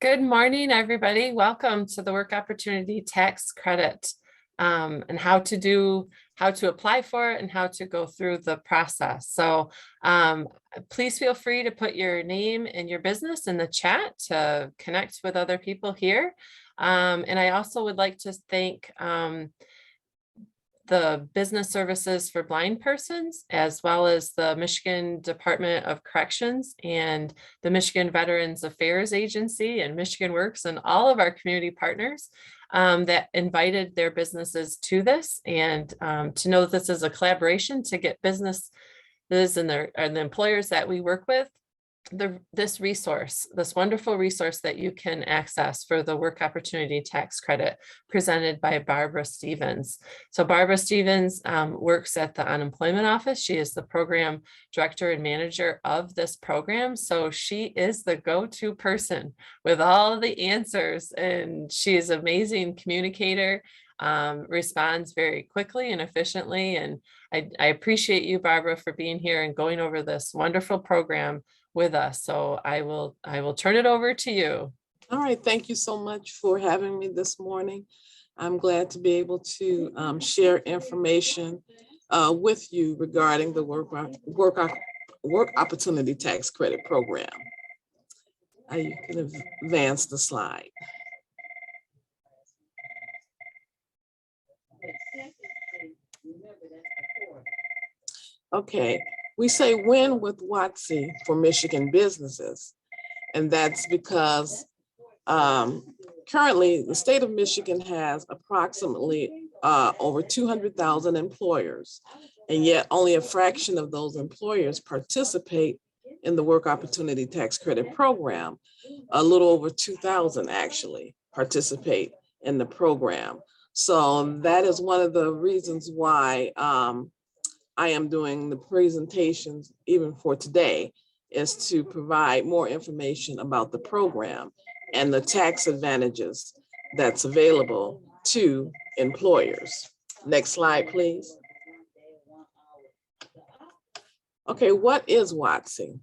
Good morning, everybody. Welcome to the Work Opportunity Tax Credit and how to apply for it and how to go through the process. So please feel free to put your name and your business in the chat to connect with other people here. And I also would like to thank the Business Services for Blind Persons, as well as the Michigan Department of Corrections and the Michigan Veterans Affairs Agency and Michigan Works and all of our community partners that invited their businesses to this, and to know that this is a collaboration to get businesses and the employers that we work with this wonderful resource that you can access for the Work Opportunity Tax Credit presented by Barbara Stevens. So Barbara Stevens works at the Unemployment Office. She is the program director and manager of this program. So she is the go-to person with all of the answers, and she is an amazing communicator, responds very quickly and efficiently. And I appreciate you, Barbara, for being here and going over this wonderful program with us. So I will turn it over to you. All right, thank you so much for having me this morning. I'm glad to be able to share information with you regarding the Work Opportunity Tax Credit Program. You can advance the slide. Okay, we say win with WOTC for Michigan businesses, and that's because currently the state of Michigan has approximately over 200,000 employers, and yet only a fraction of those employers participate in the Work Opportunity Tax Credit Program. A little over 2,000 actually participate in the program. So that is one of the reasons why I am doing the presentations even for today, is to provide more information about the program and the tax advantages that's available to employers. Next slide, please. Okay, what is WOTC?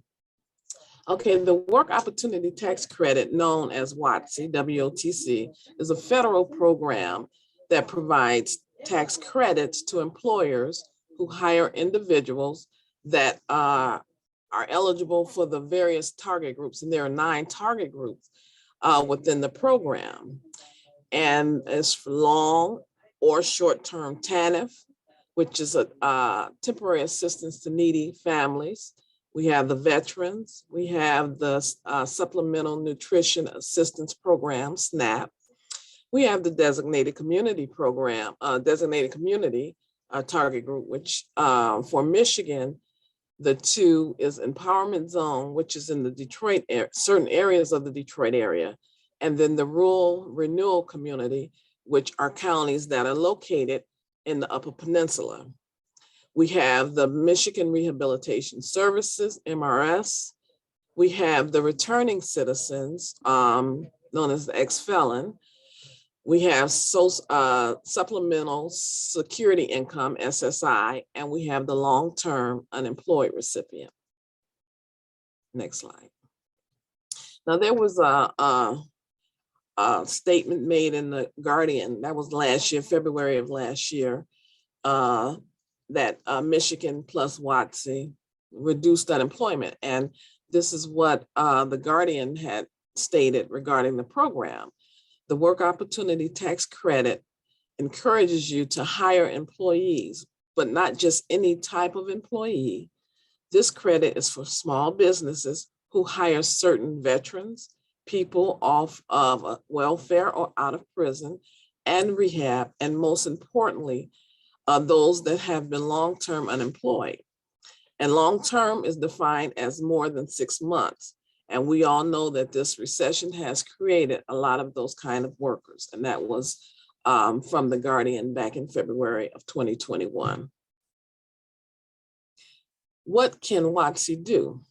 Okay, the Work Opportunity Tax Credit, known as WOTC, WOTC, is a federal program that provides tax credits to employers who hire individuals that are eligible for the various target groups. And there are 9 target groups within the program. And it's for long or short-term TANF, which is a temporary assistance to needy families. We have the veterans. We have the Supplemental Nutrition Assistance Program, SNAP. We have the Designated Community Program, Designated Community target group, which for Michigan, the 2 is Empowerment Zone, which is in the Detroit certain areas of the Detroit area, and then the Rural Renewal Community, which are counties that are located in the Upper Peninsula. We have the Michigan Rehabilitation Services, MRS. We have the Returning Citizens, known as the ex-felon. We have Supplemental Security Income, SSI, and we have the Long-Term Unemployed Recipient. Next slide. Now, there was a statement made in the Guardian, that was last year, February of last year, that Michigan plus WOTC reduced unemployment. And this is what the Guardian had stated regarding the program. The Work Opportunity Tax Credit encourages you to hire employees, but not just any type of employee. This credit is for small businesses who hire certain veterans, people off of welfare or out of prison and rehab, and most importantly, those that have been long-term unemployed. And long-term is defined as more than 6 months. And we all know that this recession has created a lot of those kind of workers. And that was from the Guardian back in February of 2021. What can WOTC do?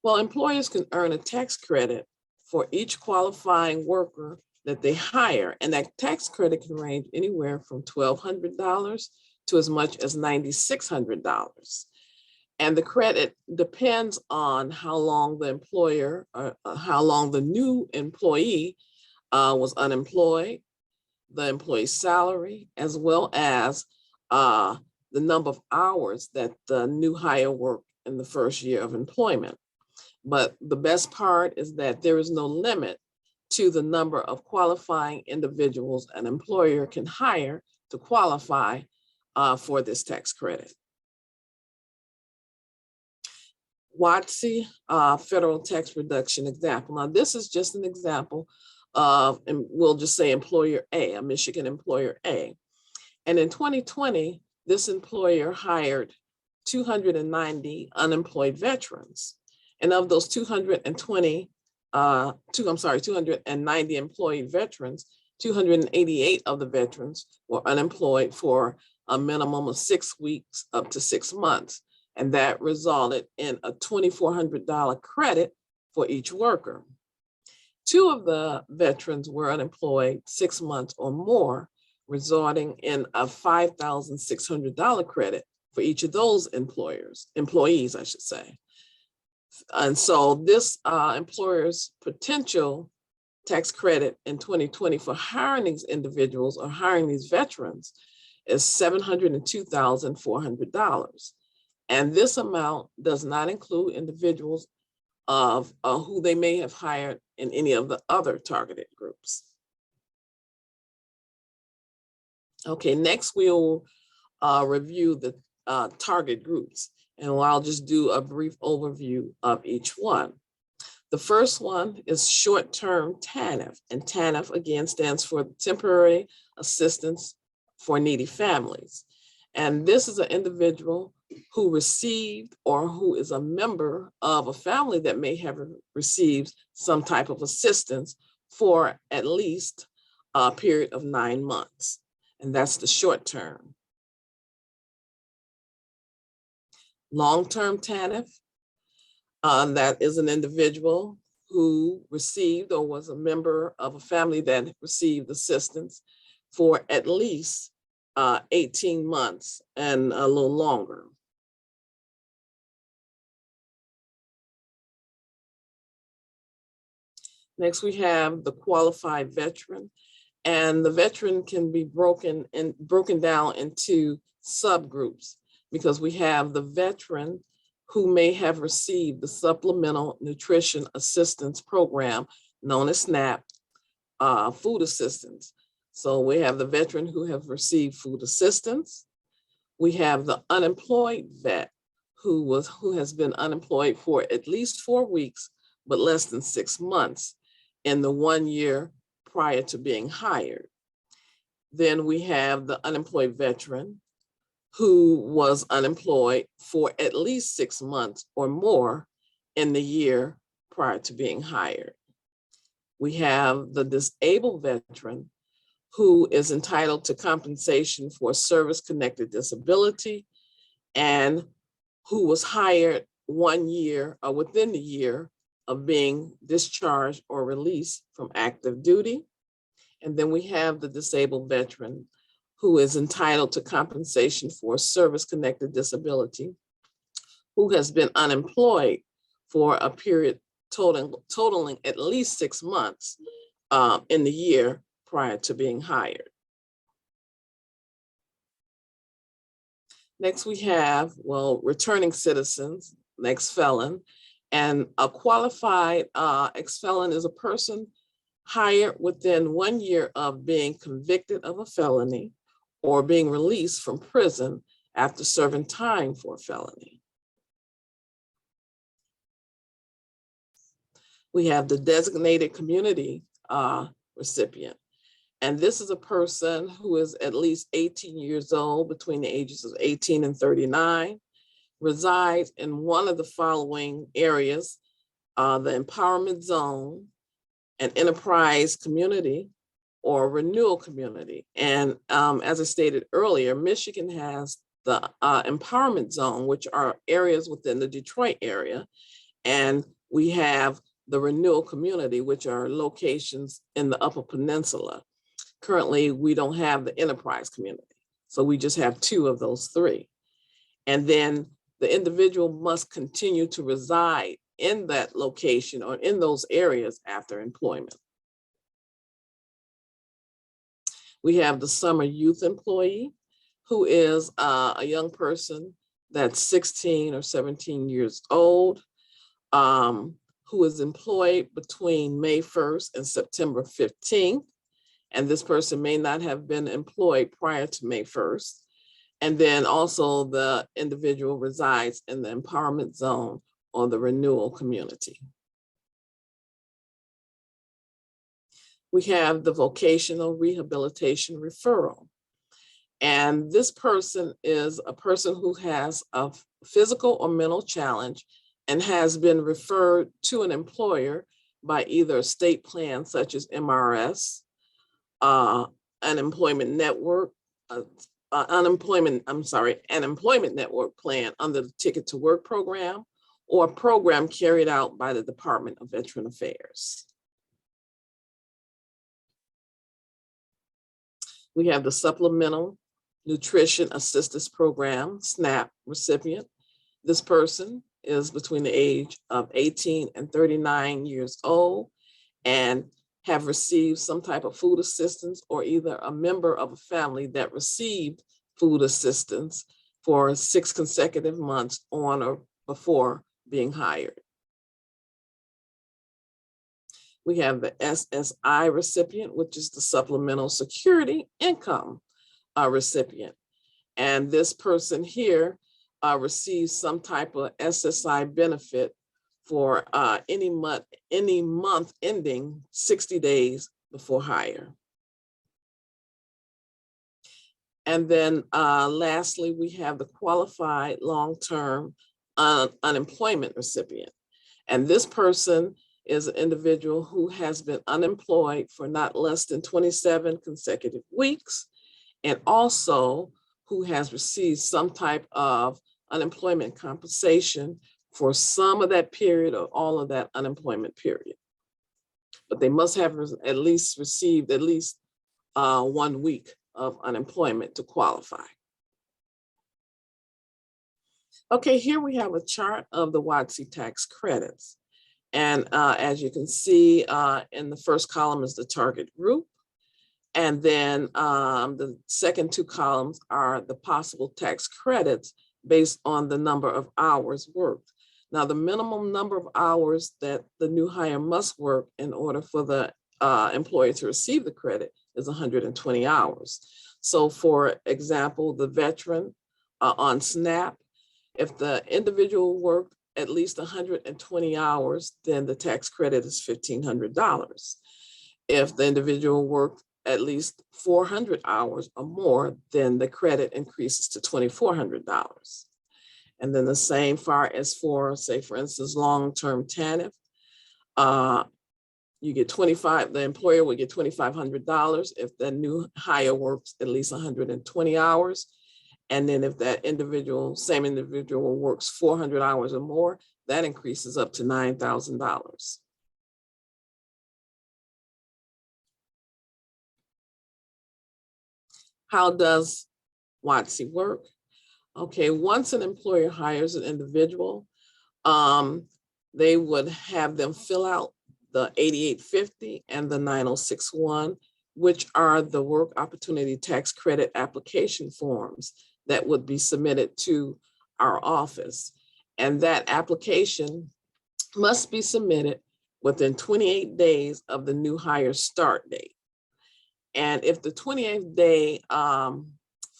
Well, employers can earn a tax credit for each qualifying worker that they hire. And that tax credit can range anywhere from $1,200 to as much as $9,600. And the credit depends on how long the employer, how long the new employee was unemployed, the employee's salary, as well as the number of hours that the new hire worked in the first year of employment. But the best part is that there is no limit to the number of qualifying individuals an employer can hire to qualify for this tax credit. WOTC, federal tax reduction example. Now, this is just an example of, and we'll just say employer A, a Michigan employer A. And in 2020, this employer hired 290 unemployed veterans. And of those 290 employed veterans, 288 of the veterans were unemployed for a minimum of 6 weeks up to 6 months. And that resulted in a $2,400 credit for each worker. 2 of the veterans were unemployed 6 months or more, resulting in a $5,600 credit for each of those employees, I should say. And so this employer's potential tax credit in 2020 for hiring these individuals or hiring these veterans is $702,400. And this amount does not include individuals of who they may have hired in any of the other targeted groups. Okay, next we'll review the target groups, and I'll just do a brief overview of each one. The first one is short-term TANF, and TANF again stands for Temporary Assistance for Needy Families. And this is an individual who received or who is a member of a family that may have received some type of assistance for at least a period of 9 months. And that's the short term. Long-term TANF, that is an individual who received or was a member of a family that received assistance for at least 18 months and a little longer. Next, we have the qualified veteran, and the veteran can be broken down into subgroups, because we have the veteran who may have received the Supplemental Nutrition Assistance Program, known as SNAP, food assistance. So we have the veteran who have received food assistance. We have the unemployed vet who has been unemployed for at least 4 weeks, but less than 6 months in the 1 year prior to being hired. Then we have the unemployed veteran who was unemployed for at least 6 months or more in the year prior to being hired. We have the disabled veteran who is entitled to compensation for service-connected disability and who was hired 1 year or within the year of being discharged or released from active duty. And then we have the disabled veteran who is entitled to compensation for service-connected disability, who has been unemployed for a period totaling at least 6 months in the year prior to being hired. Next, we have, returning citizens, an ex-felon, and a qualified ex-felon is a person hired within 1 year of being convicted of a felony or being released from prison after serving time for a felony. We have the designated community recipient. And this is a person who is at least 18 years old, between the ages of 18 and 39, resides in one of the following areas: the empowerment zone, an enterprise community, or renewal community. And as I stated earlier, Michigan has the empowerment zone, which are areas within the Detroit area. And we have the renewal community, which are locations in the Upper Peninsula. Currently, we don't have the enterprise community. So we just have 2 of those 3. And then the individual must continue to reside in that location or in those areas after employment. We have the summer youth employee, who is a young person that's 16 or 17 years old, who is employed between May 1st and September 15th. And this person may not have been employed prior to May 1st. And then also the individual resides in the empowerment zone or the renewal community. We have the vocational rehabilitation referral. And this person is a person who has a physical or mental challenge and has been referred to an employer by either a state plan such as MRS, an employment network, an employment network plan under the Ticket to Work program, or a program carried out by the Department of Veteran Affairs. We have the Supplemental Nutrition Assistance Program, SNAP recipient. This person is between the age of 18 and 39 years old and have received some type of food assistance or either a member of a family that received food assistance for 6 consecutive months on or before being hired. We have the SSI recipient, which is the Supplemental Security Income recipient. And this person here receives some type of SSI benefit for any month ending 60 days before hire. And then lastly, we have the Qualified Long-Term Unemployment recipient. And this person is an individual who has been unemployed for not less than 27 consecutive weeks, and also who has received some type of unemployment compensation for some of that period or all of that unemployment period. But they must have at least received at least 1 week of unemployment to qualify. Okay, here we have a chart of the WOTC tax credits. And as you can see, in the first column is the target group. And then the second 2 columns are the possible tax credits based on the number of hours worked. Now, the minimum number of hours that the new hire must work in order for the employer to receive the credit is 120 hours. So for example, the veteran on SNAP, if the individual worked at least 120 hours, then the tax credit is $1,500. If the individual worked at least 400 hours or more, then the credit increases to $2,400. And then the same far as for, say, for instance, long-term TANF, you get the employer will get $2,500 if the new hire works at least 120 hours. And then if that same individual works 400 hours or more, that increases up to $9,000. How does WOTC work? Okay, once an employer hires an individual, they would have them fill out the 8850 and the 9061, which are the work opportunity tax credit application forms that would be submitted to our office. And that application must be submitted within 28 days of the new hire start date. And if the 28th day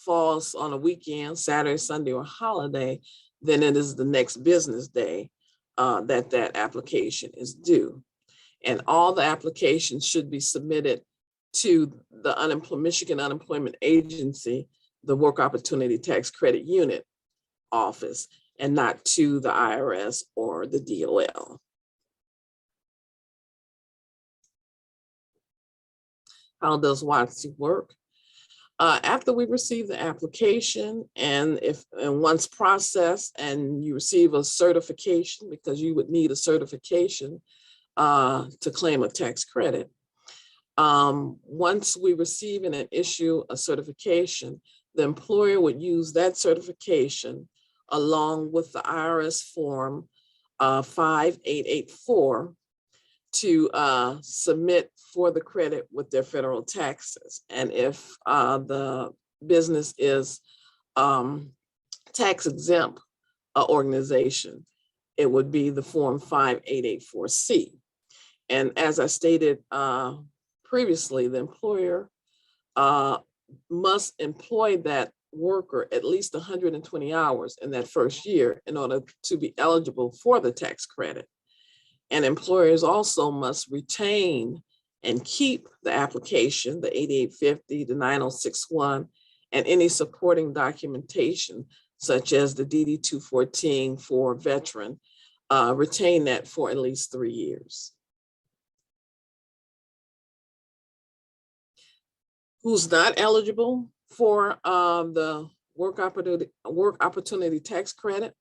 falls on a weekend, Saturday, Sunday, or holiday, then it is the next business day that application is due. And all the applications should be submitted to the Michigan Unemployment Agency, the Work Opportunity Tax Credit Unit office, and not to the IRS or the DOL. How does WOTC work? After we receive the application, and once processed and you receive a certification, because you would need a certification to claim a tax credit. Once we receive and issue a certification, the employer would use that certification along with the IRS form 5884 to submit for the credit with their federal taxes. And if the business is tax exempt organization, it would be the form 5884C. And as I stated previously, the employer must employ that worker at least 120 hours in that first year in order to be eligible for the tax credit. And employers also must retain and keep the application, the 8850, the 9061, and any supporting documentation, such as the DD 214 for veteran, retain that for at least 3 years. Who's not eligible for the work opportunity tax credit?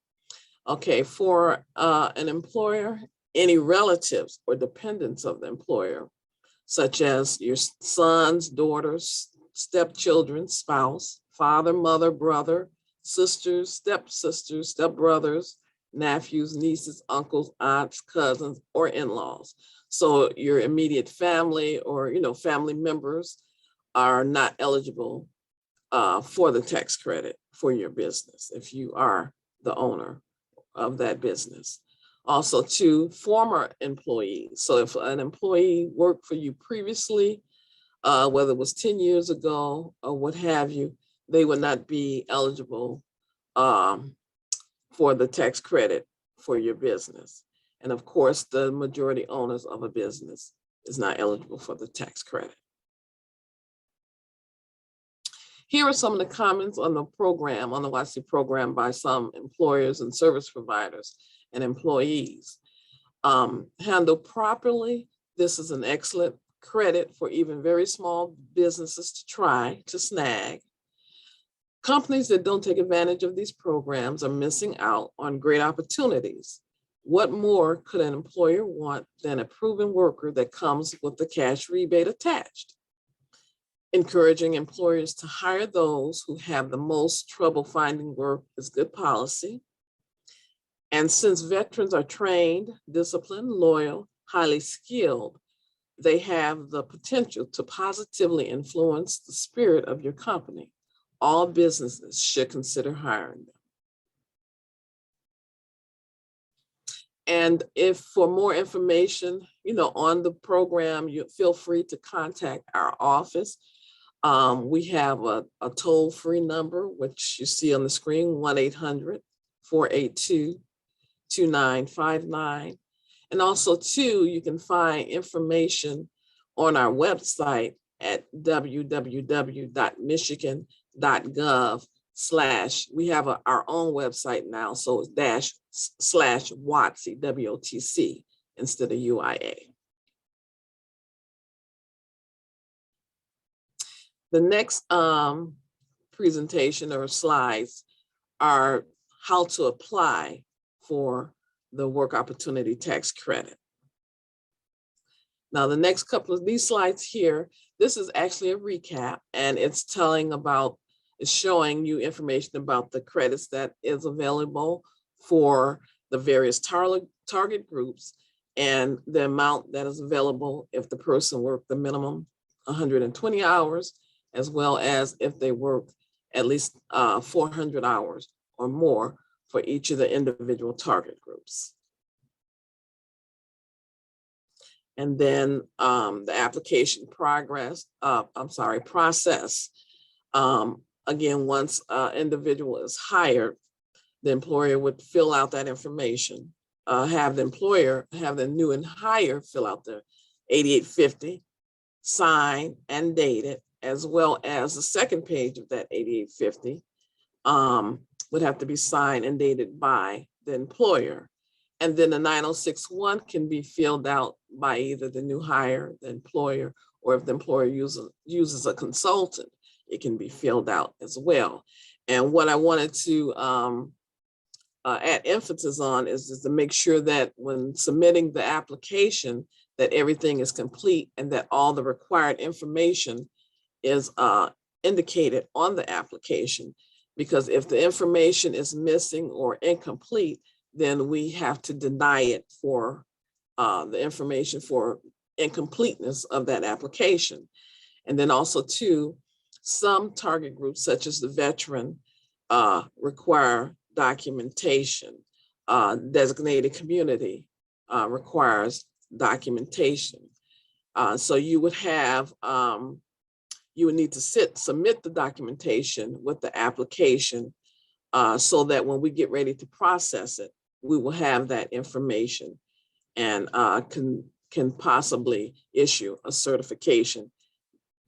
Okay, for an employer, any relatives or dependents of the employer, such as your sons, daughters, stepchildren, spouse, father, mother, brother, sisters, stepsisters, stepbrothers, nephews, nieces, uncles, aunts, cousins, or in-laws. So your immediate family or family members are not eligible for the tax credit for your business if you are the owner of that business. Also, to former employees. So if an employee worked for you previously, whether it was 10 years ago or what have you, they would not be eligible for the tax credit for your business. And of course, the majority owners of a business is not eligible for the tax credit. Here are some of the comments on the program, on the WOTC program by some employers and service providers and employees. Handled properly, this is an excellent credit for even very small businesses to try to snag. Companies that don't take advantage of these programs are missing out on great opportunities. What more could an employer want than a proven worker that comes with the cash rebate attached? Encouraging employers to hire those who have the most trouble finding work is good policy. And since veterans are trained, disciplined, loyal, highly skilled, they have the potential to positively influence the spirit of your company. All businesses should consider hiring them. And if for more information, on the program, you feel free to contact our office. We have a toll-free number, which you see on the screen, 1-800-482-2959. And also, too, you can find information on our website at www.michigan.gov/ we have our own website now, so it's /WOTC, WOTC, instead of UIA. The next presentation or slides are how to apply for the work opportunity tax credit. Now, the next couple of these slides here, this is actually a recap, and it's showing you information about the credits that is available for the various target groups and the amount that is available if the person worked the minimum 120 hours, as well as if they work at least 400 hours or more for each of the individual target groups. And then the application process. Again, once an individual is hired, the employer would fill out that information, have the new and hire fill out the 8850, sign and date it, as well as the second page of that 8850 would have to be signed and dated by the employer. And then the 9061 can be filled out by either the new hire, the employer, or if the employer uses a consultant, it can be filled out as well. And what I wanted to add emphasis on is to make sure that when submitting the application, that everything is complete and that all the required information is indicated on the application, because if the information is missing or incomplete, then we have to deny it for the information for incompleteness of that application. And then also too, some target groups such as the veteran require documentation. Designated community requires documentation. So you would have, you would need to submit the documentation with the application so that when we get ready to process it, we will have that information and can possibly issue a certification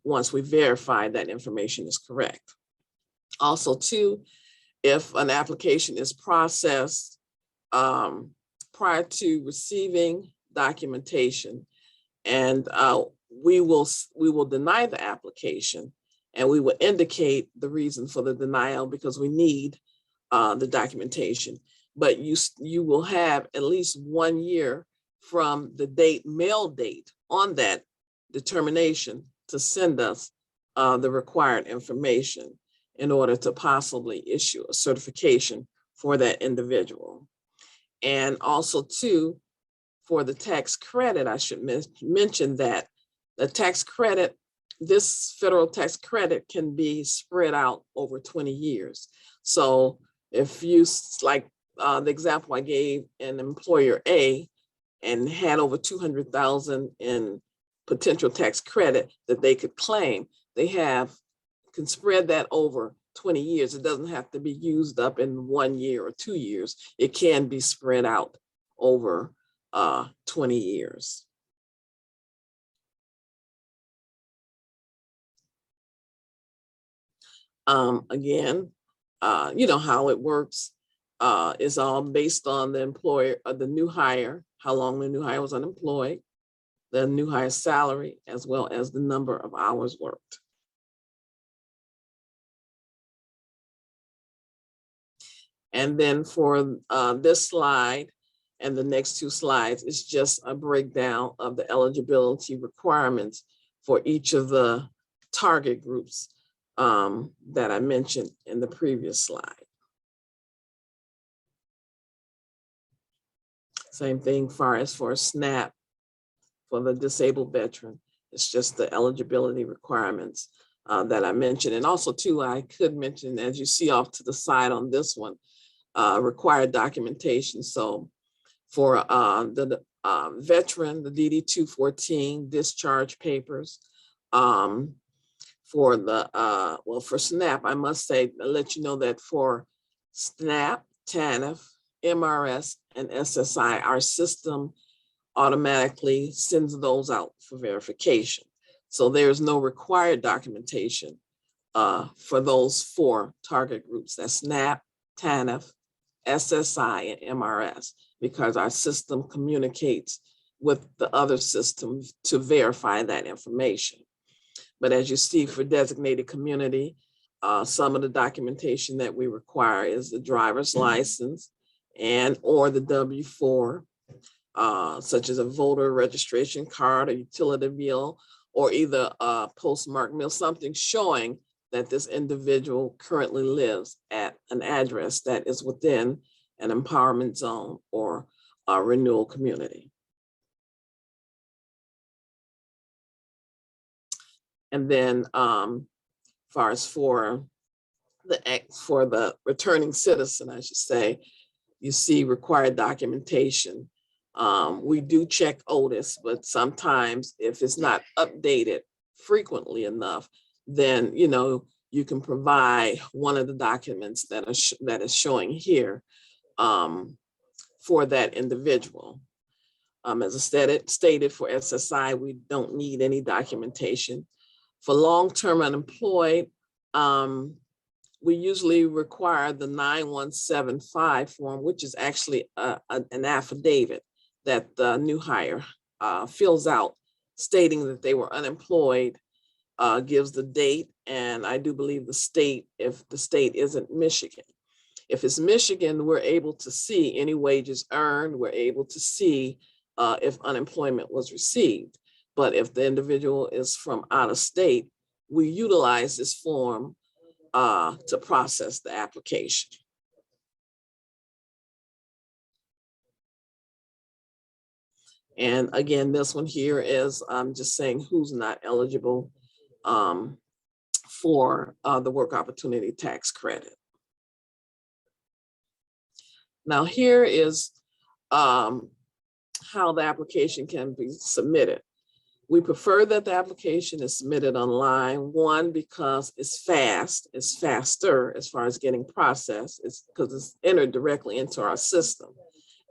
once we verify that information is correct. Also too, if an application is processed prior to receiving documentation, and we will deny the application, and we will indicate the reason for the denial because we need the documentation. But you will have at least 1 year from the mail date on that determination to send us the required information in order to possibly issue a certification for that individual. And also too, for the tax credit, I should mention that the tax credit, this federal tax credit can be spread out over 20 years. So if you, like the example I gave, an employer A and had over 200,000 in potential tax credit that they could claim, they can spread that over 20 years. It doesn't have to be used up in 1 year or 2 years. It can be spread out over 20 years. Again, you know how it works. It's all based on the employer, the new hire, how long the new hire was unemployed, the new hire salary, as well as the number of hours worked. And then for this slide and the next 2 slides, it's just a breakdown of the eligibility requirements for each of the target groups that I mentioned in the previous slide. Same thing for SNAP for the disabled veteran. It's just the eligibility requirements that I mentioned. And also too, I could mention, as you see off to the side on this one, required documentation. So for the veteran, the DD-214 discharge papers, for the, well, for SNAP, I must say, I'll let you know that for SNAP, TANF, MRS, and SSI, our system automatically sends those out for verification. So there's no required documentation for those 4 target groups. That's SNAP, TANF, SSI, and MRS, because our system communicates with the other systems to verify that information. But as you see, for designated community, some of the documentation that we require is the driver's license and or the W-4, such as a voter registration card, a utility bill, or either a postmark mail, something showing that this individual currently lives at an address that is within an empowerment zone or a renewal community. And then far as for the returning citizen, I should say, you see required documentation. We do check Otis, but sometimes if it's not updated frequently enough, then you can provide one of the documents that is showing here for that individual. As I stated for SSI, we don't need any documentation. For long-term unemployed, we usually require the 9175 form, which is actually an affidavit that the new hire fills out stating that they were unemployed, gives the date, and I do believe the state, if the state isn't Michigan. If it's Michigan, we're able to see any wages earned, we're able to see if unemployment was received. But if the individual is from out of state, we utilize this form to process the application. And again, this one here is just saying who's not eligible for the work opportunity tax credit. Now here is how the application can be submitted. We prefer that the application is submitted online, one, because it's fast, it's faster as far as getting processed, it's because it's entered directly into our system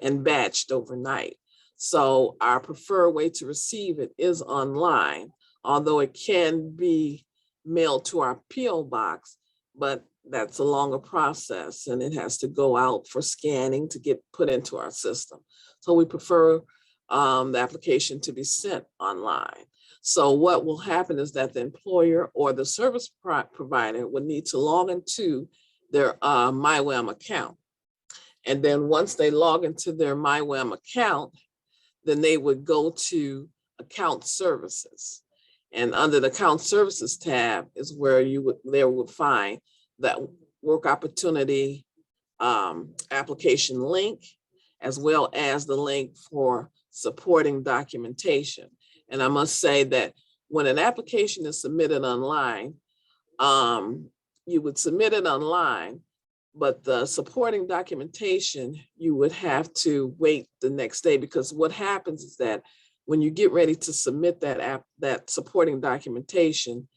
and batched overnight. So our preferred way to receive it is online, although it can be mailed to our PO box, but that's a longer process and it has to go out for scanning to get put into our system. So we prefer the application to be sent online. So what will happen is that the employer or the service provider would need to log into their MyWAM account. And then once they log into their MyWAM account, then they would go to account services. And under the account services tab is where you would find that work opportunity application link, as well as the link for supporting documentation. And I must say that when an application is submitted online, you would submit it online, but the supporting documentation, you would have to wait the next day, because what happens is that when you get ready to submit that supporting documentation,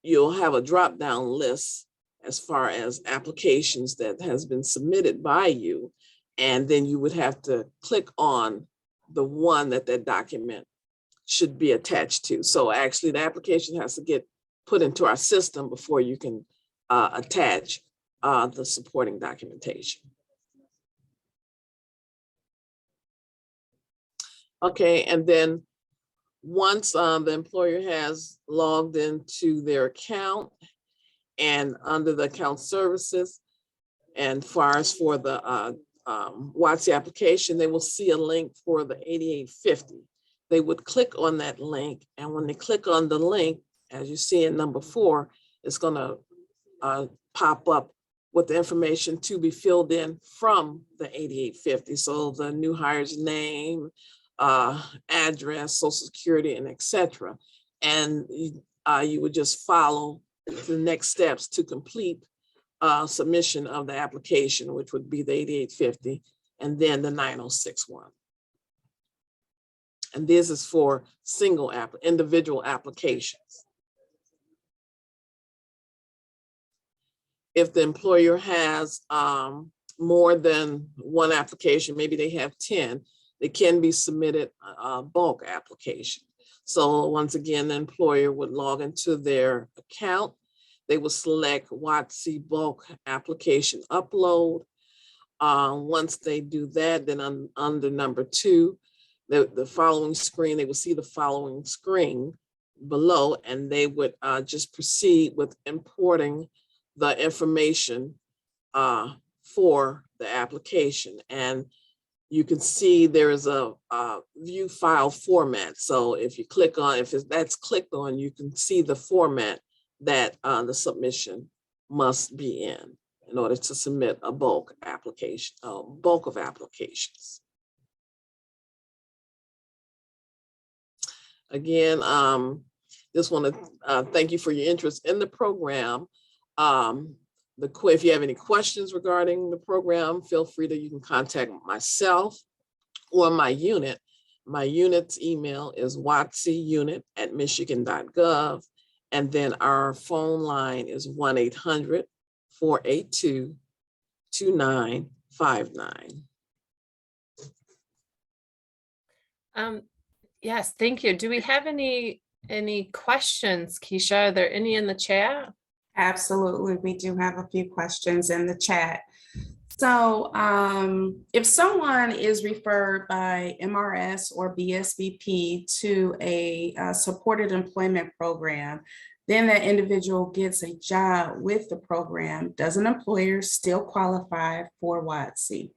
you'll have a drop-down list as far as applications that has been submitted by you. And then you would have to click on the one that document should be attached to. So actually the application has to get put into our system before you can attach the supporting documentation. Okay, and then once the employer has logged into their account and under the account services, and far as for the WOTC application, they will see a link for the 8850. They would click on that link, and when they click on the link, as you see in number 4, it's going to pop up with the information to be filled in from the 8850. So the new hire's name, address, social security, and etc. And you would just follow the next steps to complete submission of the application, which would be the 8850 and then the 9061. And this is for individual applications. If the employer has more than one application, maybe they have 10, they can be submitted a bulk application. So once again, the employer would log into their account. They will select WOTC bulk application upload. Once they do that, then under number 2, the following screen, they will see the following screen below, and they would just proceed with importing the information for the application. And you can see there is a view file format. So if you click on, if that's clicked on, you can see the format that the submission must be in order to submit a bulk application, bulk of applications. Again, just want to thank you for your interest in the program. If you have any questions regarding the program, feel free to, you can contact myself or my unit. My unit's email is wotcunit@michigan.gov. And then our phone line is 1-800-482-2959. Yes, thank you. Do we have any questions, Keisha? Are there any in the chat? Absolutely. We do have a few questions in the chat. So if someone is referred by MRS or BSBP to a supported employment program, then that individual gets a job with the program, does an employer still qualify for WOTC?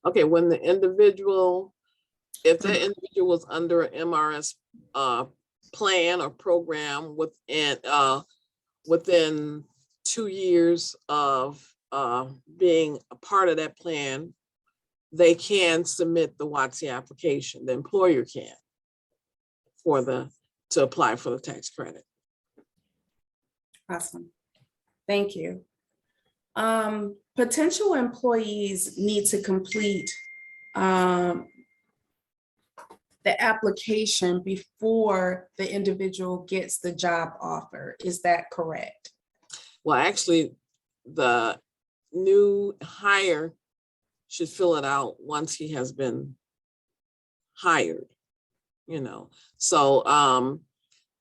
Okay, when the individual, if the individual was under an MRS plan or program within within 2 years of being a part of that plan, they can submit the WOTC application. The employer can to apply for the tax credit. Awesome. Thank you. Potential employees need to complete the application before the individual gets the job offer. Is that correct? Well, actually, the new hire should fill it out once he has been hired, So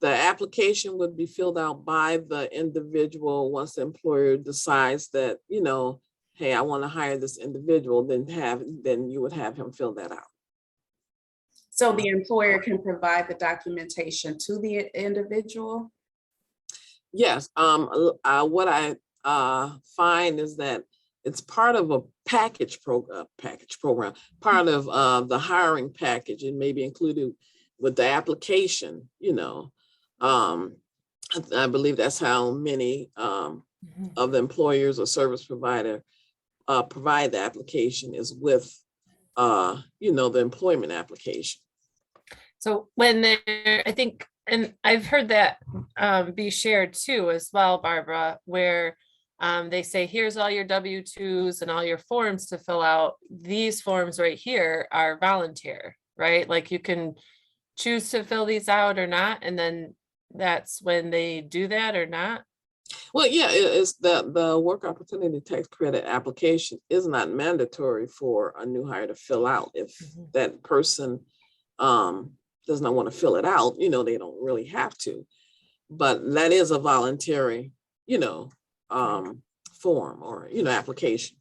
the application would be filled out by the individual once the employer decides that, hey, I want to hire this individual, then you would have him fill that out. So the employer can provide the documentation to the individual? Yes. What I find is that it's part of a package program, part of the hiring package, and maybe included with the application, I believe that's how many of the employers or service provider provide the application is with, the employment application. So when I think, and I've heard that be shared too as well, Barbara, where they say, here's all your W-2s and all your forms to fill out. These forms right here are volunteer, right? Like you can choose to fill these out or not. And then that's when they do that or not. Well, yeah, it's the work opportunity tax credit application is not mandatory for a new hire to fill out. If that person does not want to fill it out, they don't really have to. But that is a voluntary, form or, application.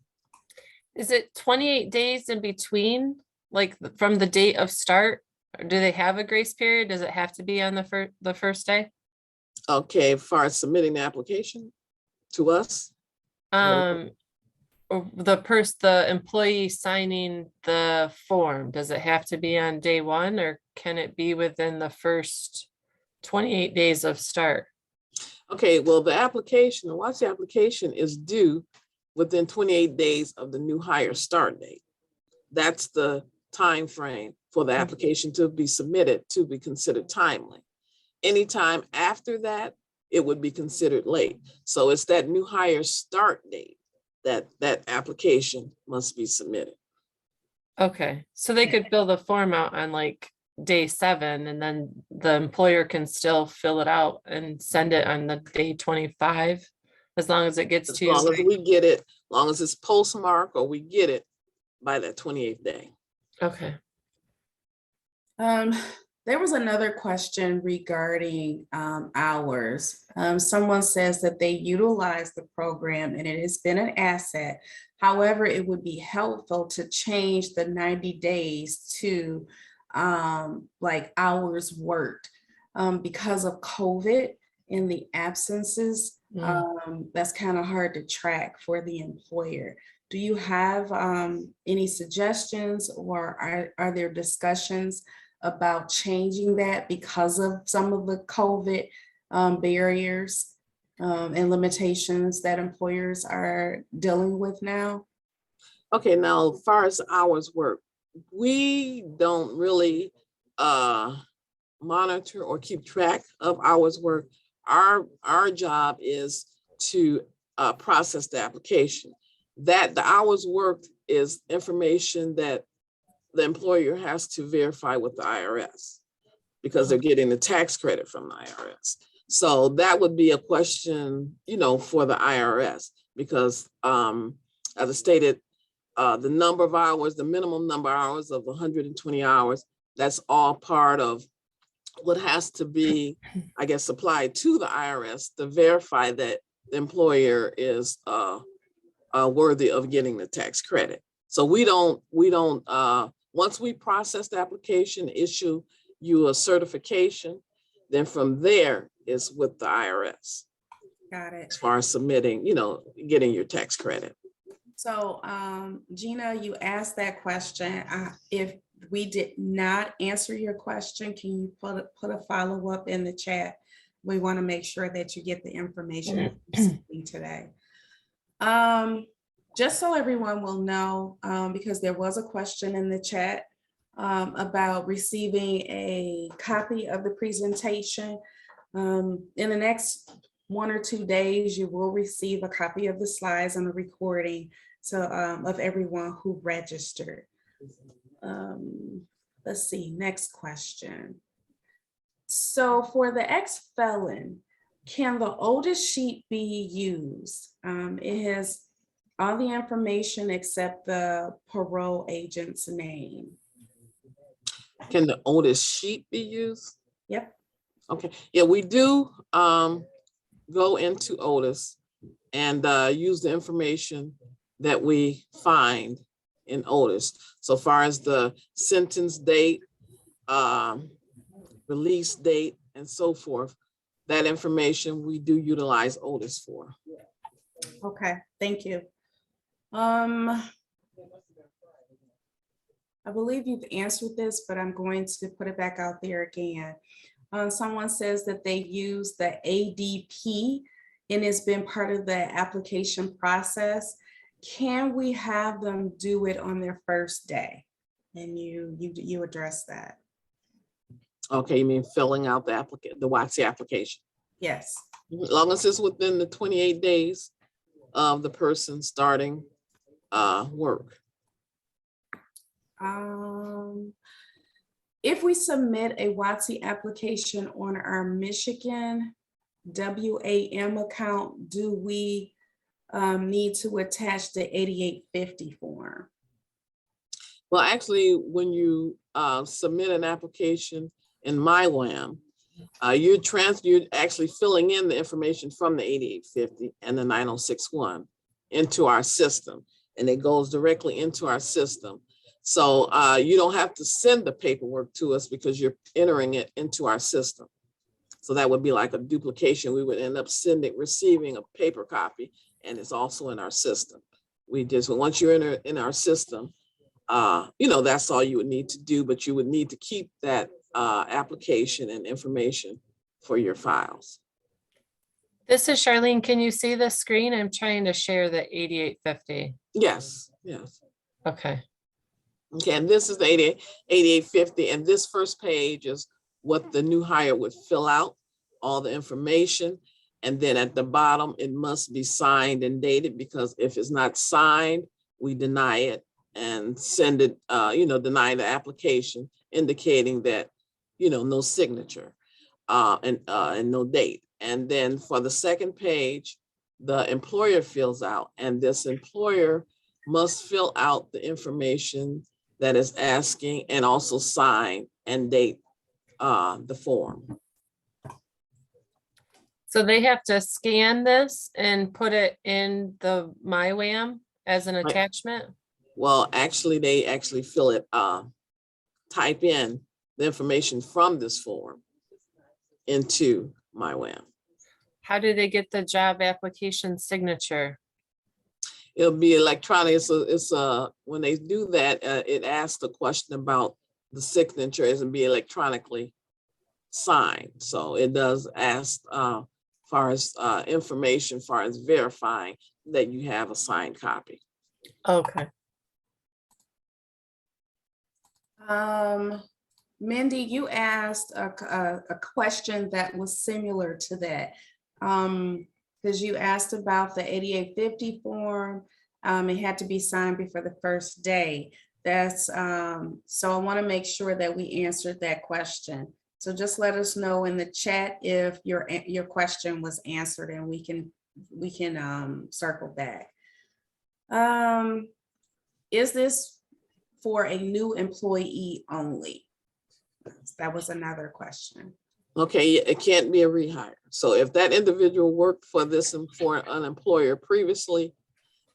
Is it 28 days in between, like from the date of start? Or do they have a grace period? Does it have to be on the first day? Okay, as far as submitting the application to us? Or the employee signing the form, does it have to be on day one, or can it be within the first 28 days of start? Okay, well, the WOTC application is due within 28 days of the new hire start date. That's the time frame for the application to be submitted to be considered timely. Anytime after that, it would be considered late. So it's that new hire start date that application must be submitted. Okay, so they could fill the form out on like day 7, and then the employer can still fill it out and send it on the day 25, as long as it gets to you. As long as we get it, as long as it's postmarked or we get it by that 28th day. Okay. There was another question regarding hours. Someone says that they utilize the program and it has been an asset. However, it would be helpful to change the 90 days to like hours worked because of COVID and the absences. That's kind of hard to track for the employer. Do you have any suggestions, or are there discussions about changing that because of some of the COVID barriers and limitations that employers are dealing with now? Okay, now as far as hours work, we don't really monitor or keep track of hours work. Our job is to process the application. That the hours worked is information that the employer has to verify with the IRS because they're getting the tax credit from the IRS. So that would be a question, for the IRS, because as I stated, the number of hours, the minimum number of hours of 120 hours, that's all part of what has to be, I guess, supplied to the IRS to verify that the employer is worthy of getting the tax credit. So we don't, once we process the application, issue you a certification, then from there is with the IRS. Got it. As far as submitting, getting your tax credit. So Gina, you asked that question. If we did not answer your question, can you put a follow-up in the chat we want to make sure that you get the information that you're seeking today. Just so everyone will know, because there was a question in the chat about receiving a copy of the presentation. In the next 1 or 2 days, you will receive a copy of the slides and the recording of everyone who registered. Let's see, next question. So for the ex-felon, can the oldest sheet be used? It has all the information except the parole agent's name. Can the oldest sheet be used? Yep. Okay, yeah, we do go into Otis and use the information that we find in Otis. So far as the sentence date, release date, and so forth, that information we do utilize Otis for. Okay, thank you. I believe you've answered this, but I'm going to put it back out there again. Someone says that they use the ADP and it's been part of the application process. Can we have them do it on their first day? And you address that. Okay, you mean filling out the WOTC application? Yes. As long as it's within the 28 days of the person starting work. If we submit a WOTC application on our Michigan WAM account, do we need to attach the 8850 form? Well, actually, when you submit an application in MyWAM, you're actually filling in the information from the 8850 and the 9061 into our system, and it goes directly into our system. So you don't have to send the paperwork to us because you're entering it into our system. So that would be like a duplication. We would end up receiving a paper copy, and it's also in our system. Once you enter in our system, that's all you would need to do, but you would need to keep that application and information for your files. This is Charlene. Can you see the screen? I'm trying to share the 8850. Yes. Okay. Okay, and this is the 8850, and this first page is what the new hire would fill out, all the information. And then at the bottom, it must be signed and dated, because if it's not signed, we deny it and send it, deny the application, indicating that, no signature and no date. And then for the second page, the employer fills out, and this employer must fill out the information that is asking and also sign and date the form. So they have to scan this and put it in the MyWAM as an attachment? Well, actually, they actually fill it, type in the information from this form into MyWAM. How do they get the job application signature? It'll be electronic. When they do that, it asks the question about the signatures and be electronically signed. So it does ask far as information, far as verifying that you have a signed copy. Okay. Mindy, you asked a question that was similar to that. Because you asked about the 8850 form. It had to be signed before the first day. So I want to make sure that we answered that question. So just let us know in the chat if your question was answered, and we can circle back. Is this for a new employee only? That was another question. Okay, it can't be a rehire. So if that individual worked for an employer previously,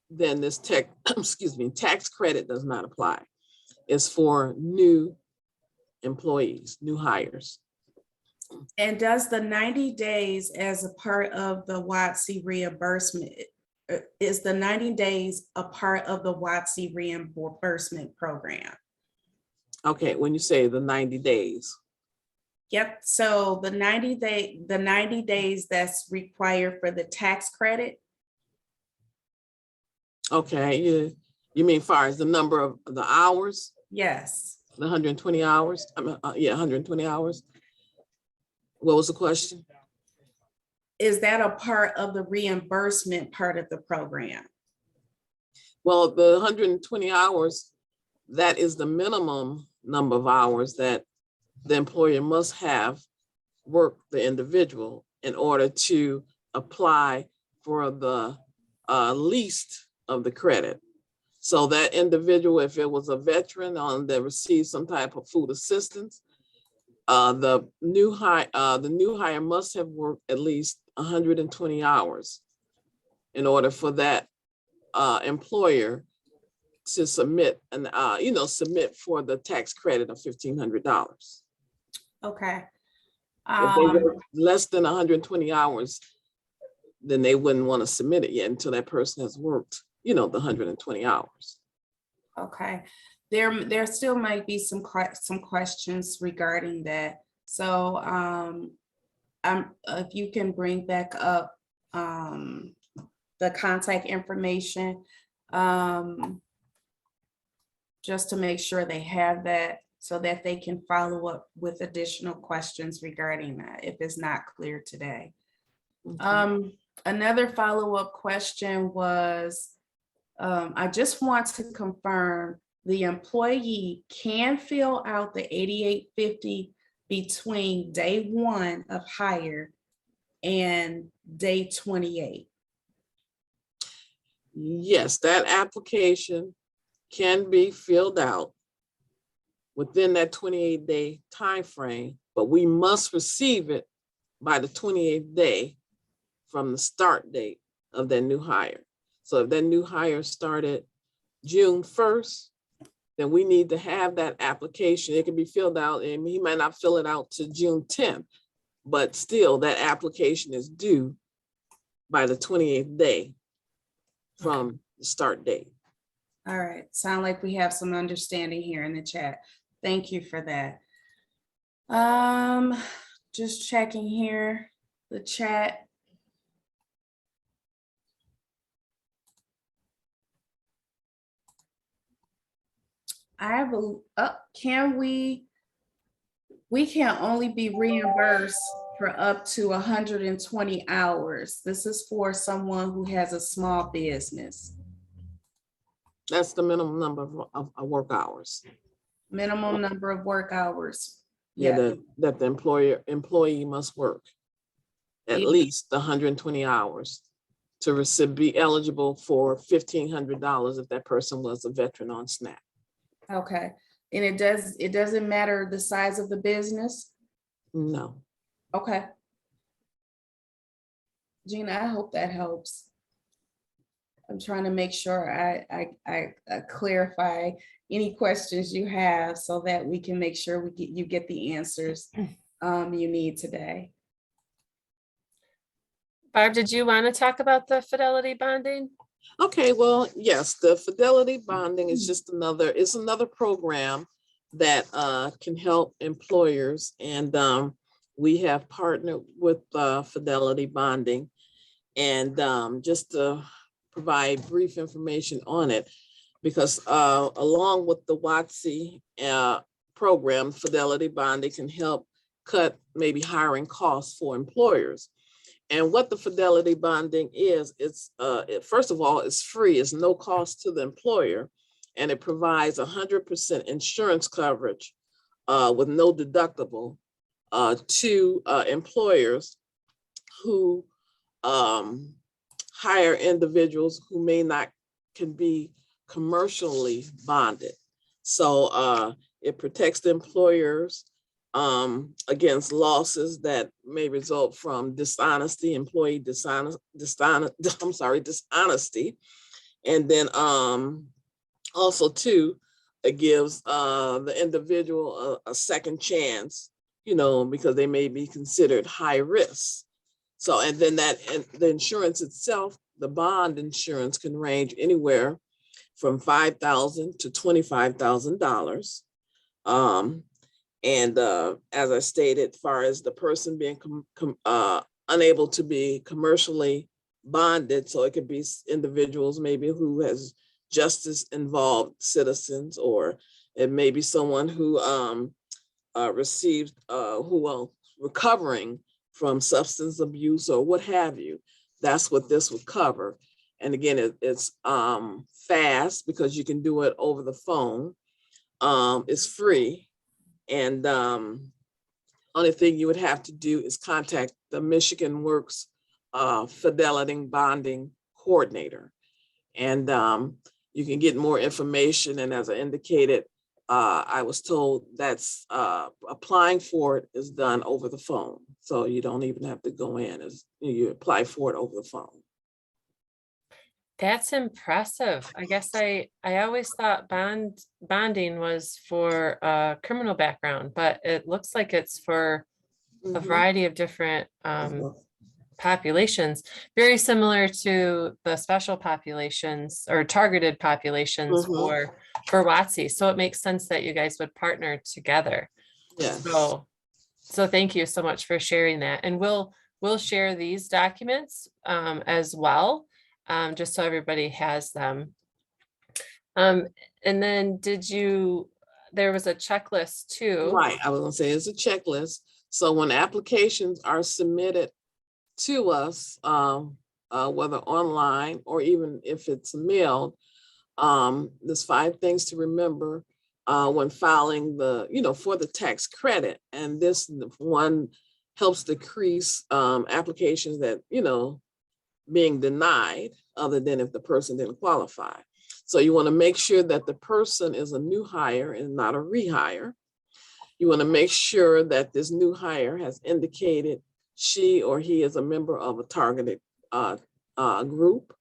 then this tax credit does not apply. It's for new employees, new hires. And does the 90 days as a part of the WOTC reimbursement, is the 90 days a part of the WOTC reimbursement program? Okay, when you say the 90 days. Yep, so the 90 days that's required for the tax credit. Okay, you mean far as the number of the hours, Yes, the 120 hours? I mean, yeah, 120 hours. What was the question? is that a part of the reimbursement part of the program? Well, the 120 hours, that is the minimum number of hours that the employer must have worked the individual in order to apply for the least of the credit. So that individual, if it was a veteran that received some type of food assistance, the new hire must have worked at least 120 hours in order for that employer to submit submit for the tax credit of $1,500. Okay. If they work less than 120 hours, then they wouldn't want to submit it yet until that person has worked, the 120 hours. Okay, there still might be some questions regarding that. So if you can bring back up the contact information, just to make sure they have that so that they can follow up with additional questions regarding that if it's not clear today. Okay. Another follow-up question was, I just want to confirm the employee can fill out the 8850 between day 1 of hire and day 28. Yes, that application can be filled out within that 28-day time frame, but we must receive it by the 28th day from the start date of that new hire. So if that new hire started June 1st, then we need to have that application. It can be filled out, and he might not fill it out to June 10th, but still that application is due by the 28th day from the start date. All right, sound like we have some understanding here in the chat. Thank you for that. Just checking here, the chat. I have we can only be reimbursed for up to 120 hours. This is for someone who has a small business. That's the minimum number of work hours. Minimum number of work hours. Yeah, that the employee must work at least 120 hours to be eligible for $1,500 if that person was a veteran on SNAP. Okay, and it doesn't matter the size of the business? No. Okay. Gina, I hope that helps. I'm trying to make sure I clarify any questions you have so that we can make sure you get the answers you need today. Barb, did you want to talk about the fidelity bonding? Okay, well, yes, the fidelity bonding is just another program that can help employers, and we have partnered with Fidelity Bonding, and just to provide brief information on it, because along with the WOTC program, Fidelity Bonding can help cut maybe hiring costs for employers. And what the fidelity bonding is, first of all, it's free, it's no cost to the employer, and it provides 100% insurance coverage with no deductible to employers who hire individuals who can be commercially bonded. So it protects the employers against losses that may result from dishonesty, employee dishonesty. And then also too, it gives the individual a second chance, because they may be considered high risk. So, and then the insurance itself, the bond insurance can range anywhere from $5,000 to $25,000. And as I stated, as far as the person being unable to be commercially bonded, so it could be individuals maybe who has justice involved citizens, or it may be someone who received recovering from substance abuse or what have you. That's what this would cover. And again, it's fast because you can do it over the phone. It's free. And only thing you would have to do is contact the Michigan Works Fidelity Bonding Coordinator. And you can get more information. And as I indicated, I was told that's applying for it is done over the phone. So you don't even have to go in, as you apply for it over the phone. That's impressive. I guess I always thought bonding was for a criminal background, but it looks like it's for a variety of different populations, very similar to the special populations or targeted populations for WOTC. So it makes sense that you guys would partner together. Yes. So thank you so much for sharing that. And we'll share these documents as well. Just so everybody has them. And then there was a checklist too. Right, I was gonna say it's a checklist. So when applications are submitted to us, whether online or even if it's mailed, there's 5 things to remember when filing for the tax credit. And this one helps decrease applications that, being denied, other than if the person didn't qualify. So you want to make sure that the person is a new hire and not a rehire. You want to make sure that this new hire has indicated she or he is a member of a targeted group.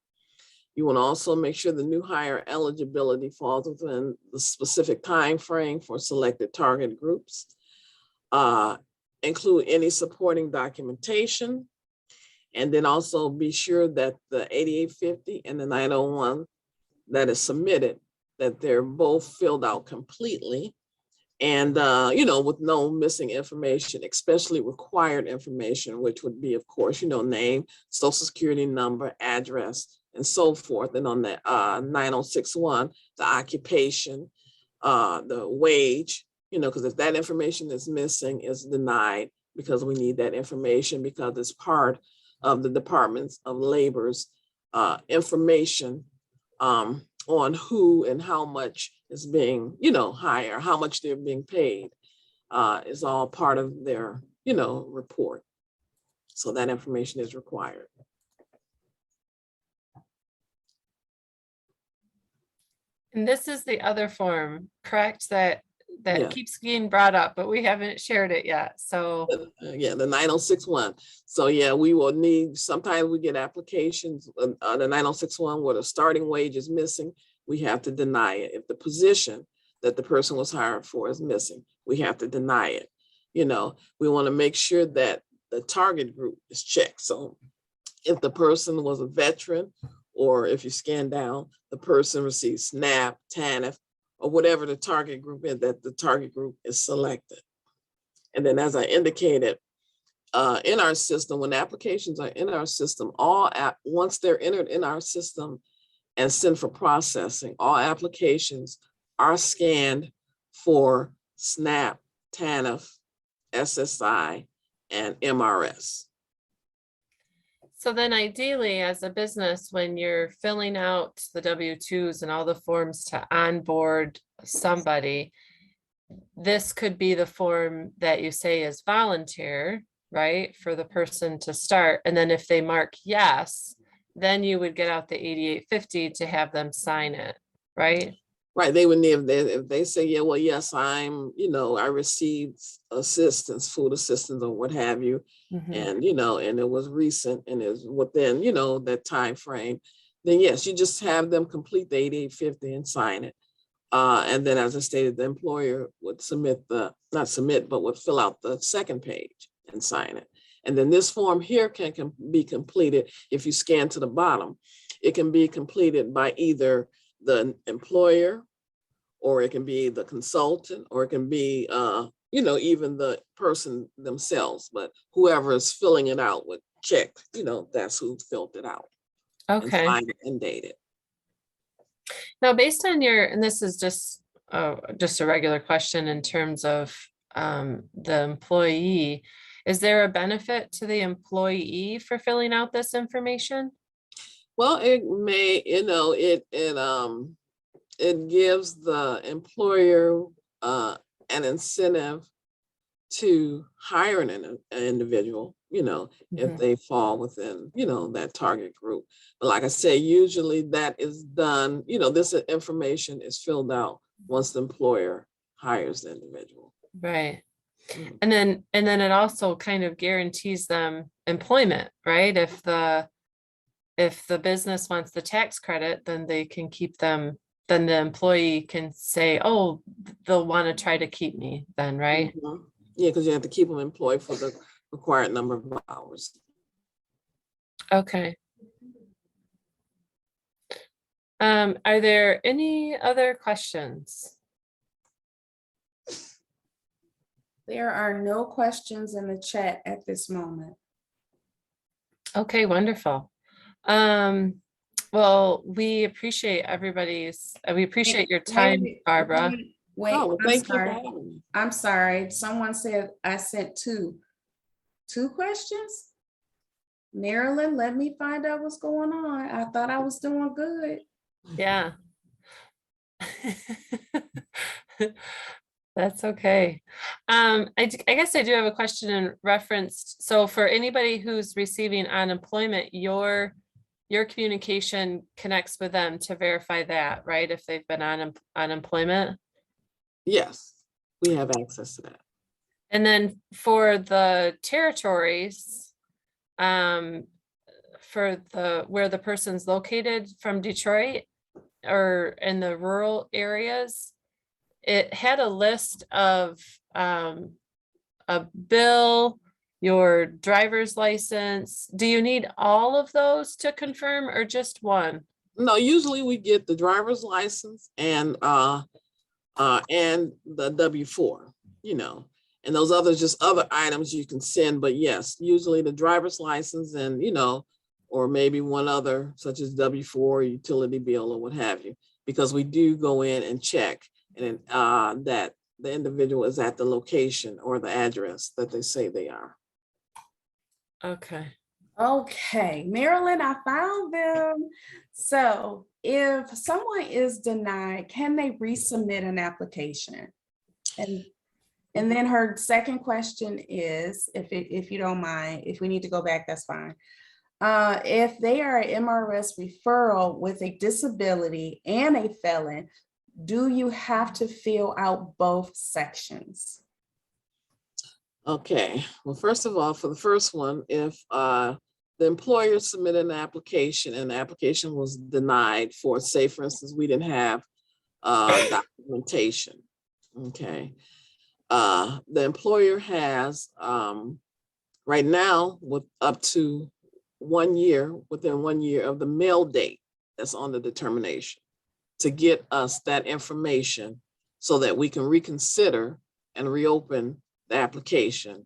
You want to also make sure the new hire eligibility falls within the specific time frame for selected target groups. Include any supporting documentation. And then also be sure that the 8850 and the 901 that is submitted, that they're both filled out completely and, with no missing information, especially required information, which would be, of course, name, social security number, address, and so forth. And on the 9061, the occupation, the wage, because if that information is missing, it's denied, because we need that information because it's part of the Departments of Labor's information on who and how much is being, hired, how much they're being paid is all part of their, report. So that information is required. And this is the other form, correct? That Yeah. keeps getting brought up, but we haven't shared it yet. So yeah, the 9061. So yeah, we will need, sometimes we get applications, the 9061 where the starting wage is missing, we have to deny it. If the position that the person was hired for is missing, we have to deny it. We want to make sure that the target group is checked. So if the person was a veteran, or if you scan down, the person receives SNAP, TANF, or whatever the target group is, that the target group is selected. And then, as I indicated, in our system, when applications are in our system, once they're entered in our system and sent for processing, all applications are scanned for SNAP, TANF, SSI, and MRS. So then ideally, as a business, when you're filling out the W-2s and all the forms to onboard somebody, this could be the form that you say is volunteer, right? For the person to start. And then if they mark yes, then you would get out the 8850 to have them sign it, right? Right, they would need, if they say, yeah, well, yes, I received assistance, food assistance or what have you. And, and it was recent and is within, that time frame, then yes, you just have them complete the 8850 and sign it. And then, as I stated, the employer would would fill out the second page and sign it. And then this form here can be completed. If you scan to the bottom, it can be completed by either the employer, or it can be the consultant, or it can be even the person themselves, but whoever is filling it out would check, that's who filled it out and Okay. sign it and date it. Now, based on and this is just a regular question in terms of the employee, is there a benefit to the employee for filling out this information? Well, it may, it gives the employer an incentive to hire an individual, if they fall within, that target group. But like I said, usually that is done, this information is filled out once the employer hires the individual. Right. And then it also kind of guarantees them employment, right? If the business wants the tax credit, then they can keep them, then the employee can say, oh, they'll want to try to keep me then, right? Mm-hmm. Yeah, because you have to keep them employed for the required number of hours. Okay. Are there any other questions? There are no questions in the chat at this moment. Okay, wonderful. Well, we appreciate we appreciate your time, Barbara. Wait, Oh, well, I'm thank you for sorry. having me. I'm sorry. Someone said I sent two questions. Marilyn, let me find out what's going on. I thought I was doing good. Yeah. That's okay. I guess I do have a question in reference. So for anybody who's receiving unemployment, your communication connects with them to verify that, right? If they've been on unemployment. Yes, we have access to that. And then for the territories, for where the person's located from Detroit or in the rural areas, it had a list of a bill, your driver's license. Do you need all of those to confirm or just one? No, usually we get the driver's license and the W-4, and those others, just other items you can send. But yes, usually the driver's license and, or maybe one other such as W-4, utility bill or what have you, because we do go in and check and that the individual is at the location or the address that they say they are. Okay. Okay, Marilyn, I found them. So if someone is denied, can they resubmit an application? And then her second question is, if you don't mind, if we need to go back, that's fine. If they are an MRS referral with a disability and a felon, do you have to fill out both sections? Okay, well, first of all, for the first one, if the employer submitted an application and the application was denied for, say, for instance, we didn't have documentation, okay. The employer has, right now, with up to 1 year, within 1 year of the mail date that's on the determination, to get us that information so that we can reconsider and reopen the application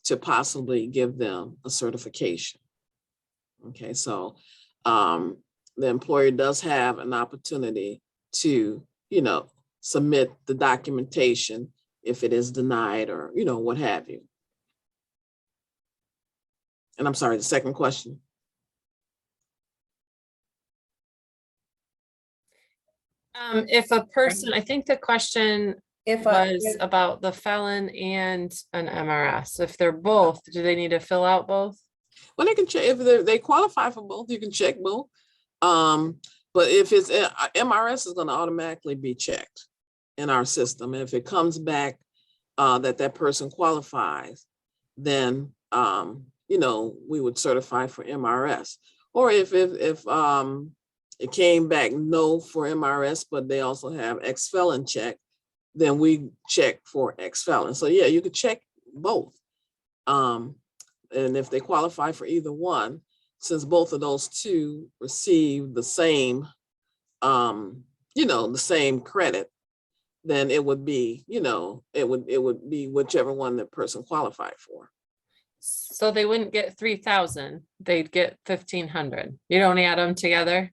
to possibly give them a certification. Okay, so the employer does have an opportunity to, submit the documentation if it is denied or, what have you. And I'm sorry, the second question. If a person, I think the question was If about the felon and an MRS. If they're both, do they need to fill out both? Well, they can check if they qualify for both. You can check both. But if it's MRS is going to automatically be checked in our system. And if it comes back that person qualifies, then we would certify for MRS. Or if it came back no for MRS, but they also have ex-felon check, then we check for ex-felon. So yeah, you could check both. And if they qualify for either one, since both of those two receive the same, the same credit, then it would be, it would be whichever one the person qualified for. So they wouldn't get 3,000, they'd get 1,500. You don't add them together?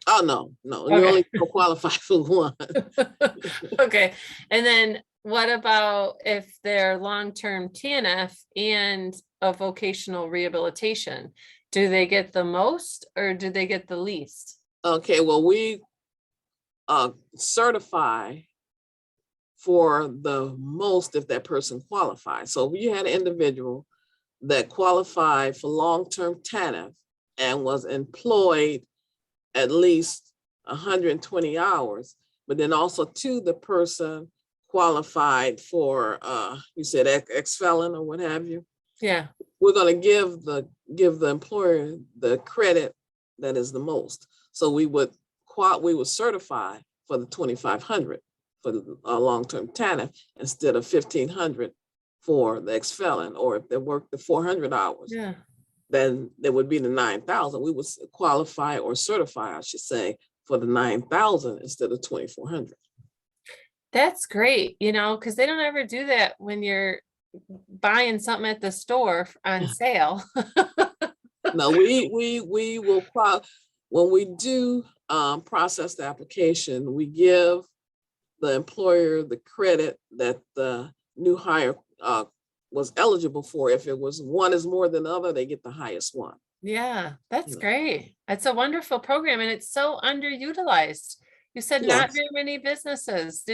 Oh, no, you Okay. only qualify for one. Okay, and then what about if they're long-term TNF and a vocational rehabilitation? Do they get the most or do they get the least? Okay, well, we certify for the most if that person qualifies. So if you had an individual that qualified for long-term TANF and was employed at least 120 hours, but then also too, the person qualified for, you said ex-felon or what have you, Yeah, we're going to give the employer the credit that is the most. So we would certify for the 2,500 for the long-term TANF instead of 1,500 for the ex-felon, or if they worked the 400 hours, yeah. then there would be the 9,000. We would qualify or certify, I should say, for the 9,000 instead of 2,400. That's great, because they don't ever do that when you're buying something at the store on sale. No, we will when we do process the application, we give the employer the credit that the new hire was eligible for. If it was one is more than the other, they get the highest one. Yeah, that's Yeah. great. It's a wonderful program and it's so underutilized. You said not Yes. very many businesses.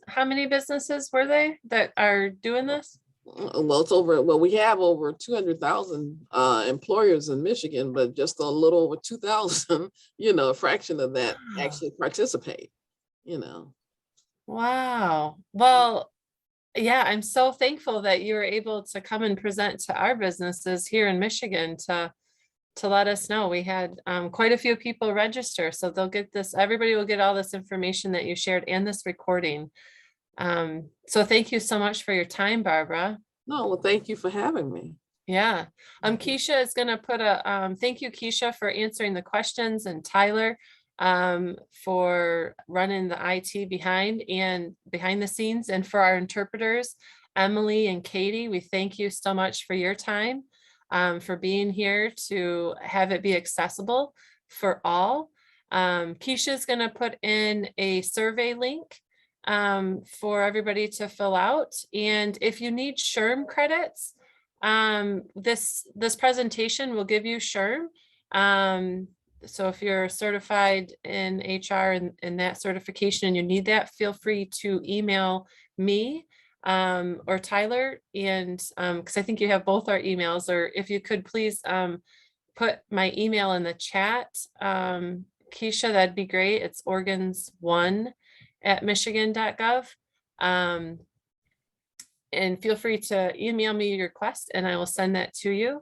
How many businesses were they that are doing this? Well, we have over 200,000 employers in Michigan, but just a little over 2,000, a fraction of that Wow. actually participate, Wow. Well, yeah, I'm so thankful that you were able to come and present to our businesses here in Michigan to let us know. We had quite a few people register, so they'll get this, everybody will get all this information that you shared and this recording. So thank you so much for your time, Barbara. No, well, thank you for having me. Yeah. Keisha is gonna put a thank you, Keisha, for answering the questions, and Tyler for running the IT behind the scenes, and for our interpreters, Emily and Katie. We thank you so much for your time, for being here to have it be accessible for all. Keisha is gonna put in a survey link for everybody to fill out. And if you need SHRM credits, this presentation will give you SHRM. So if you're certified in HR and that certification and you need that, feel free to email me or Tyler, and because I think you have both our emails, or if you could please put my email in the chat, Keisha, that'd be great. It's organs1@michigan.gov. And feel free to email me your request and I will send that to you,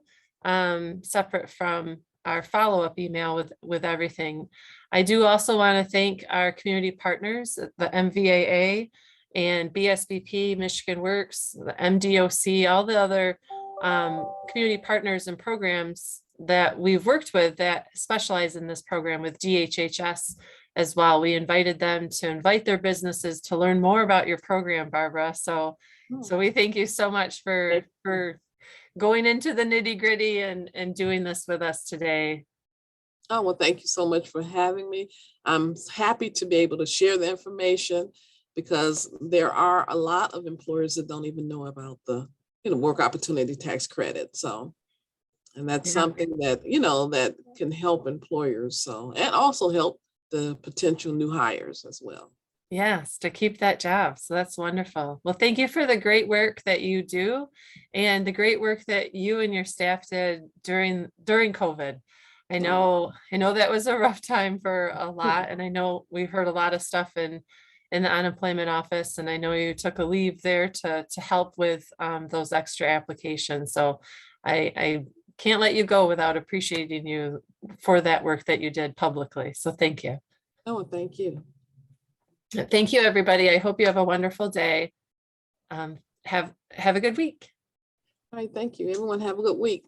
separate from our follow-up email with everything. I do also want to thank our community partners, the MVAA and BSBP, Michigan Works, the MDOC, all the other community partners and programs that we've worked with that specialize in this program, with DHHS as well. We invited them to invite their businesses to learn more about your program, Barbara. So we thank you so much for going into the nitty gritty and doing this with us today. Oh, well, thank you so much for having me. I'm happy to be able to share the information, because there are a lot of employers that don't even know about the work opportunity tax credit. So, and that's something that, that can help employers. So, and also help the potential new hires as well. Yes, to keep that job. So that's wonderful. Well, thank you for the great work that you do and the great work that you and your staff did during COVID. I know that was a rough time for a lot, and I know we've heard a lot of stuff in the unemployment office, and I know you took a leave there to help with those extra applications. So I can't let you go without appreciating you for that work that you did publicly. So thank you. Oh, thank you. Thank you, everybody. I hope you have a wonderful day. Have a good week. All right, thank you. Everyone have a good week.